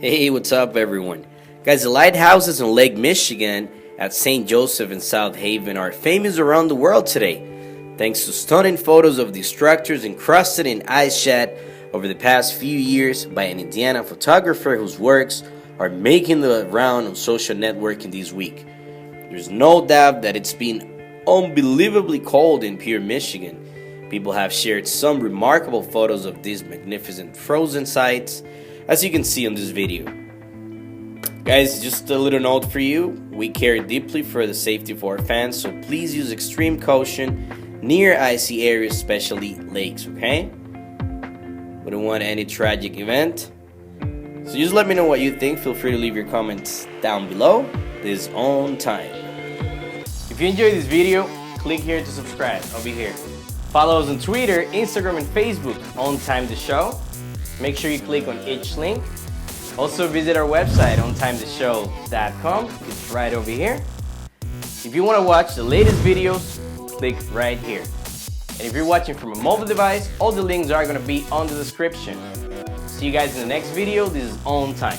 Hey, what's up, everyone? Guys, the lighthouses in Lake Michigan at St. Joseph in South Haven are famous around the world today, thanks to stunning photos of these structures encrusted in ice shed over the past few years by an Indiana photographer whose works are making the round on social networking this week. There's no doubt that it's been unbelievably cold in Pier, Michigan. People have shared some remarkable photos of these magnificent frozen sites, as you can see on this video. Guys, just a little note for you. We care deeply for the safety of our fans, so please use extreme caution near icy areas, especially lakes, okay? We don't want any tragic event. So just let me know what you think. Feel free to leave your comments down below. This is on time. If you enjoyed this video, click here to subscribe. I'll be here. Follow us on Twitter, Instagram, and Facebook on Time the Show. Make sure you click on each link. Also visit our website ontimetheshow.com. It's right over here. If you want to watch the latest videos, click right here. And if you're watching from a mobile device, all the links are going to be on the description. See you guys in the next video. This is On Time.